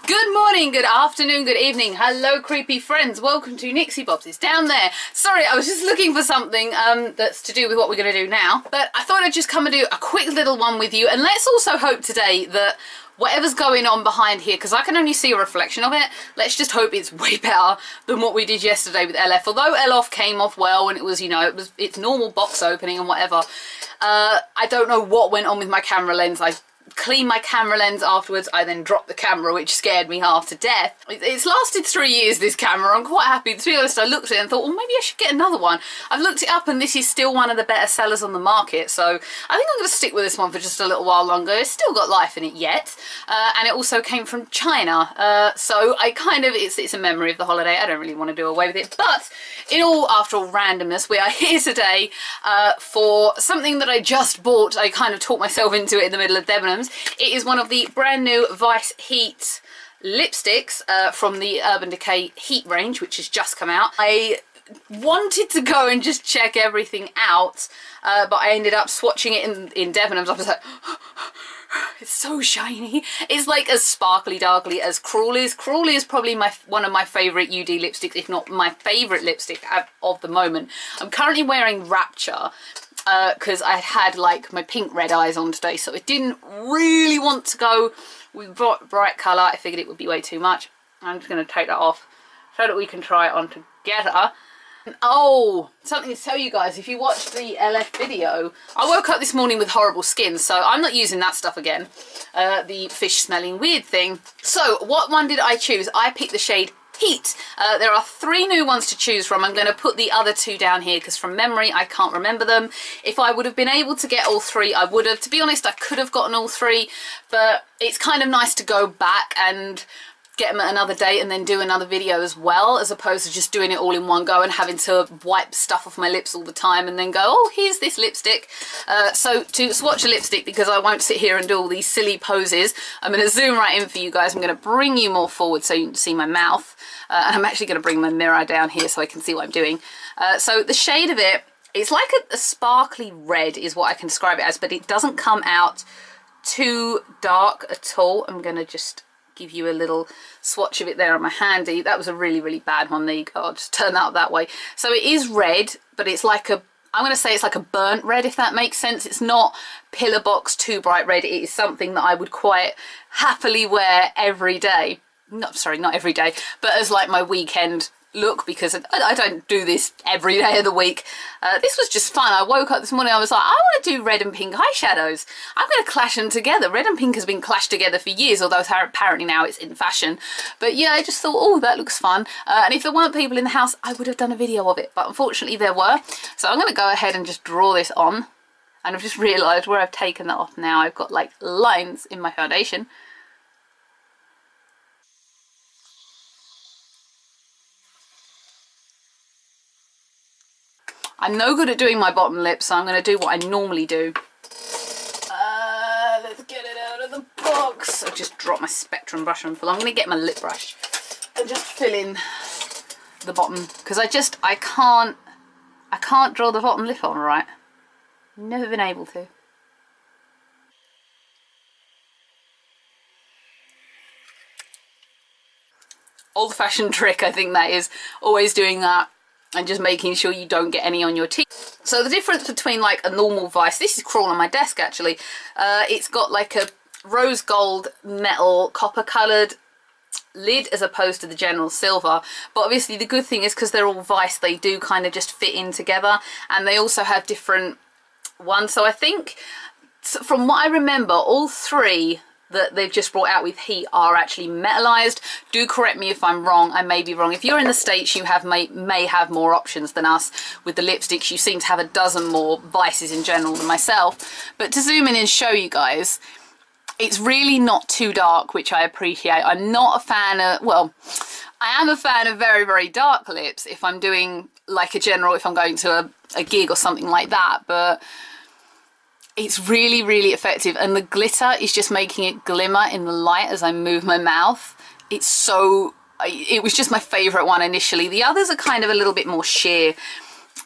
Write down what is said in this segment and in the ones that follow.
Good morning, good afternoon, good evening. Hello, creepy friends. Welcome to Nixie Bob's. It's down there. Sorry, I was just looking for something that's to do with what we're going to do now. But I thought I'd just come and do a quick little one with you. And let's also hope today that whatever's going on behind here, because I can only see a reflection of it, let's just hope it's way better than what we did yesterday with LF. Although LF came off well and it was, you know, it's normal box opening and whatever. I don't know what went on with my camera lens. I cleaned my camera lens afterwards. I then dropped the camera, which scared me half to death. It's lasted 3 years, this camera. I'm quite happy. To be honest, I looked at it and thought, well, maybe I should get another one. I've looked it up and this is still one of the better sellers on the market, so I think I'm going to stick with this one for just a little while longer. It's still got life in it yet, and it also came from China, so I kind of, it's a memory of the holiday. I don't really want to do away with it, but after all randomness, we are here today for something that I just bought. I kind of talked myself into it in the middle of Debenhams. It is one of the brand new Vice Heat lipsticks from the Urban Decay Heat range, which has just come out. I wanted to go and just check everything out, but I ended up swatching it in Debenhams. I was like, it's so shiny. It's like as sparkly darkly as Crawley is. Crawley is probably one of my favourite UD lipsticks, if not my favourite lipstick of the moment. I'm currently wearing Rapture, because I had like my pink red eyes on today, so I didn't really want to go with bright colour. I figured it would be way too much. I'm just going to take that off so that we can try it on together. Oh, something to tell you guys, if you watched the LF video, I woke up this morning with horrible skin, so I'm not using that stuff again, the fish smelling weird thing. So what one did I choose? I picked the shade Heat. There are 3 new ones to choose from. I'm going to put the other 2 down here because from memory I can't remember them. If I would have been able to get all 3, I would have. To be honest, I could have gotten all 3, but it's kind of nice to go back and get them at another date and then do another video as well, as opposed to just doing it all in one go and having to wipe stuff off my lips all the time and then go, oh, here's this lipstick. So to swatch a lipstick, because I won't sit here and do all these silly poses, I'm going to zoom right in for you guys. I'm going to bring you more forward so you can see my mouth. And I'm actually going to bring my mirror down here so I can see what I'm doing. So the shade of it, it's like a sparkly red is what I can describe it as, but it doesn't come out too dark at all. I'm going to just give you a little swatch of it there on my handy. That was a really, really bad one. There you go. I'll just turn that that way. So it is red, but it's like a, I'm going to say it's like a burnt red, if that makes sense. It's not pillar box too bright red. It is something that I would quite happily wear every day. Sorry, not every day, but as like my weekend look, because I don't do this every day of the week. This was just fun. I woke up this morning, I was like, I want to do red and pink eyeshadows. I'm going to clash them together. Red and pink has been clashed together for years, although apparently now it's in fashion. But yeah, I just thought, oh, that looks fun. And if there weren't people in the house, I would have done a video of it. But unfortunately there were. So I'm going to go ahead and just draw this on. And I've just realised where I've taken that off now. I've got like lines in my foundation. I'm no good at doing my bottom lip, so I'm going to do what I normally do. Let's get it out of the box. I just dropped my Spectrum brush on full. I'm going to get my lip brush and just fill in the bottom, because I can't draw the bottom lip on right. Never been able to. Old-fashioned trick, I think that is, always doing that. And just making sure you don't get any on your teeth. So the difference between like a normal Vice, this is crawling on my desk actually, it's got like a rose gold metal copper coloured lid as opposed to the general silver. But obviously the good thing is, because they're all Vice, they do kind of just fit in together, and they also have different ones. So I think, from what I remember, all 3 that they've just brought out with Heat are actually metalized. Do correct me if I'm wrong. I may be wrong. If you're in the States, you may have more options than us with the lipsticks. You seem to have a dozen more Vices in general than myself. But to zoom in and show you guys, it's really not too dark, which I appreciate. I'm not a fan of, well, I am a fan of very, very dark lips if I'm doing like a general, if I'm going to a gig or something like that. But it's really, really effective, and the glitter is just making it glimmer in the light as I move my mouth. It's so, it was just my favourite one initially. The others are kind of a little bit more sheer,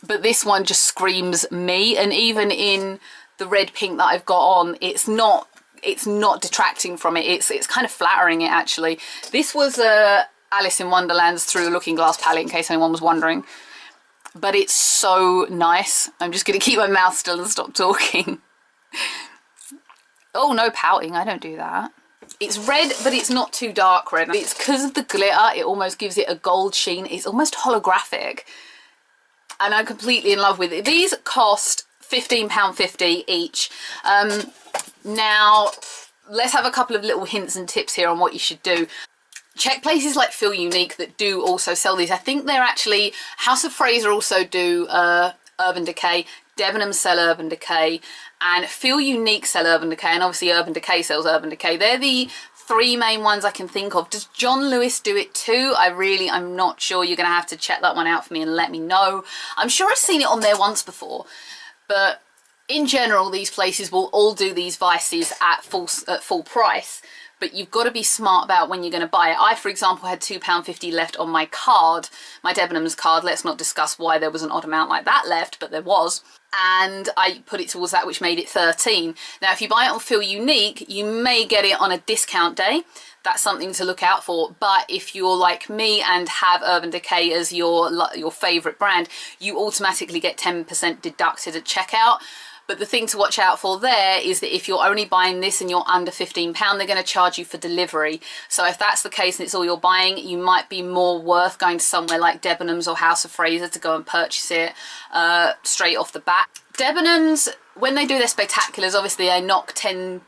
but this one just screams me. And even in the red pink that I've got on, it's not it's not detracting from it. It's kind of flattering it, actually. This was Alice in Wonderland's Through a Looking Glass palette, in case anyone was wondering. But it's so nice. I'm just going to keep my mouth still and stop talking. Oh, no pouting. I don't do that. It's red, but it's not too dark red. It's because of the glitter. It almost gives it a gold sheen. It's almost holographic. And I'm completely in love with it. These cost £15.50 each. Now, let's have a couple of little hints and tips here on what you should do. Check places like Feel Unique that do also sell these. I think they're actually, House of Fraser also do Urban Decay, Debenhams sell Urban Decay, and Feel Unique sell Urban Decay, and obviously Urban Decay sells Urban Decay. They're the three main ones I can think of. Does John Lewis do it too? I'm not sure. You're going to have to check that one out for me and let me know. I'm sure I've seen it on there once before, but in general, these places will all do these vices at full price. But you've got to be smart about when you're going to buy it. I, for example, had £2.50 left on my card, my Debenhams card. Let's not discuss why there was an odd amount like that left, but there was. And I put it towards that, which made it 13. Now, if you buy it on Feel Unique, you may get it on a discount day. That's something to look out for. But if you're like me and have Urban Decay as your favourite brand, you automatically get 10% deducted at checkout. But the thing to watch out for there is that if you're only buying this and you're under £15, they're going to charge you for delivery. So if that's the case and it's all you're buying, you might be more worth going to somewhere like Debenhams or House of Fraser to go and purchase it straight off the bat. Debenhams, when they do their spectaculars, obviously they knock 10%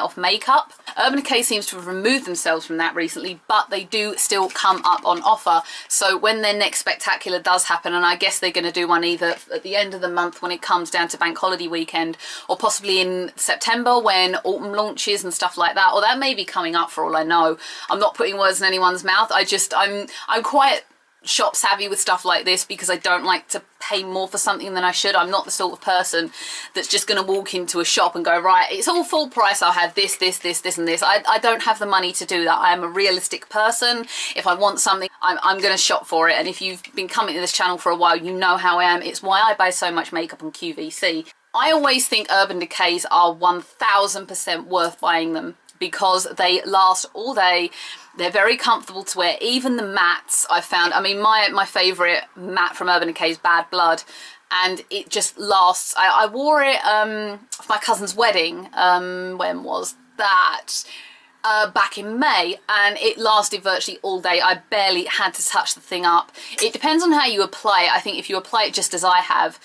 off makeup. Urban Decay seems to have removed themselves from that recently, but they do still come up on offer. So when their next spectacular does happen, and I guess they're going to do one either at the end of the month when it comes down to bank holiday weekend, or possibly in September when autumn launches and stuff like that, or that may be coming up for all I know. I'm not putting words in anyone's mouth. I'm quite shop savvy with stuff like this because I don't like to pay more for something than I should. I'm not the sort of person that's just going to walk into a shop and go, right, it's all full price, I'll have this, this, this, this and this. I don't have the money to do that. I am a realistic person. If I want something, I'm going to shop for it. And if you've been coming to this channel for a while, you know how I am. It's why I buy so much makeup on QVC. I always think Urban Decays are 1000% worth buying them because they last all day. They're very comfortable to wear. Even the mattes I've found, I mean, my favourite matte from Urban Decay is Bad Blood, and it just lasts. I wore it for my cousin's wedding. When was that? Back in May, and it lasted virtually all day. I barely had to touch the thing up. It depends on how you apply it. I think if you apply it just as I have,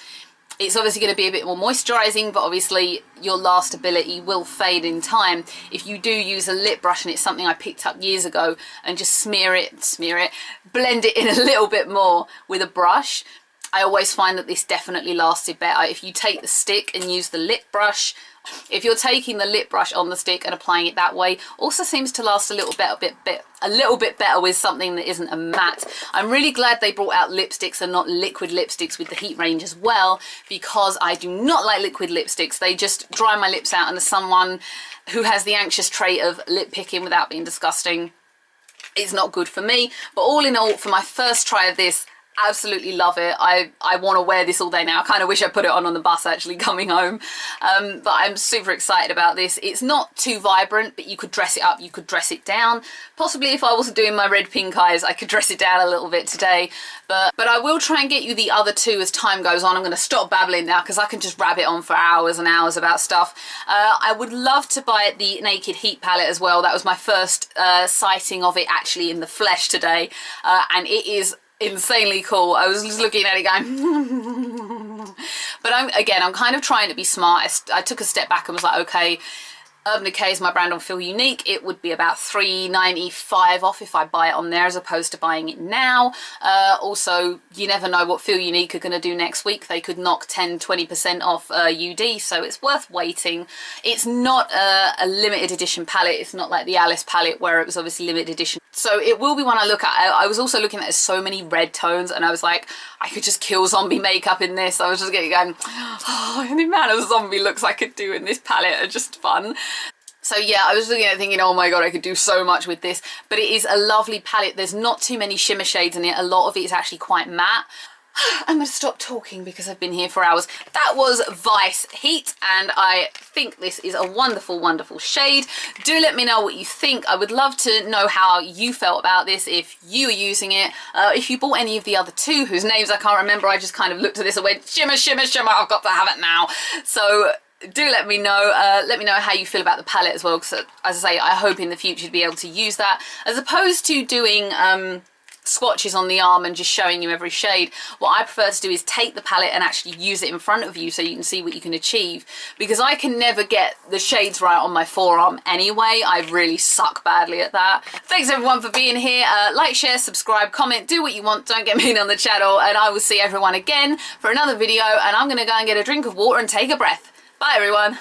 it's obviously going to be a bit more moisturising, but obviously your lastability will fade in time. If you do use a lip brush, and it's something I picked up years ago, and just blend it in a little bit more with a brush, I always find that this definitely lasted better. If you take the stick and use the lip brush, if you're taking the lip brush on the stick and applying it that way, also seems to last a little bit better with something that isn't a matte. I'm really glad they brought out lipsticks and not liquid lipsticks with the heat range as well, because I do not like liquid lipsticks. They just dry my lips out, and as someone who has the anxious trait of lip picking without being disgusting, it's not good for me. But all in all, for my first try of this, absolutely love it. I want to wear this all day now. I kind of wish I put it on the bus actually coming home, but I'm super excited about this. It's not too vibrant, but you could dress it up, you could dress it down. Possibly if I wasn't doing my red pink eyes, I could dress it down a little bit today, but I will try and get you the other two as time goes on. I'm going to stop babbling now because I can just rabbit on for hours and hours about stuff. I would love to buy the Naked Heat palette as well. That was my first sighting of it actually in the flesh today, and it is insanely cool. I was just looking at it going but I'm kind of trying to be smart. I took a step back and was like, okay, Urban Decay is my brand on Feel Unique. It would be about $3.95 off if I buy it on there as opposed to buying it now. Also, you never know what Feel Unique are going to do next week. They could knock 10-20% off UD, so it's worth waiting. It's not a limited edition palette. It's not like the Alice palette where it was obviously limited edition. So it will be one I look at. I was also looking at so many red tones, and I was like, I could just kill zombie makeup in this. I was just going, oh, the amount of zombie looks I could do in this palette are just fun. So yeah, I was looking at it thinking, oh my god, I could do so much with this. But it is a lovely palette. There's not too many shimmer shades in it. A lot of it is actually quite matte. I'm going to stop talking because I've been here for hours. That was Vice Heat, and I think this is a wonderful, wonderful shade. Do let me know what you think. I would love to know how you felt about this, if you are using it, if you bought any of the other two whose names I can't remember. I just kind of looked at this and went, shimmer, shimmer, shimmer, I've got to have it now. So do let me know. Let me know how you feel about the palette as well, because as I say, I hope in the future to be able to use that as opposed to doing swatches on the arm and just showing you every shade. What I prefer to do is take the palette and actually use it in front of you so you can see what you can achieve, because I can never get the shades right on my forearm anyway. I really suck badly at that. Thanks everyone for being here. Like, share, subscribe, comment, do what you want, don't get mean on the channel, and I will see everyone again for another video, and I'm gonna go and get a drink of water and take a breath. Bye everyone.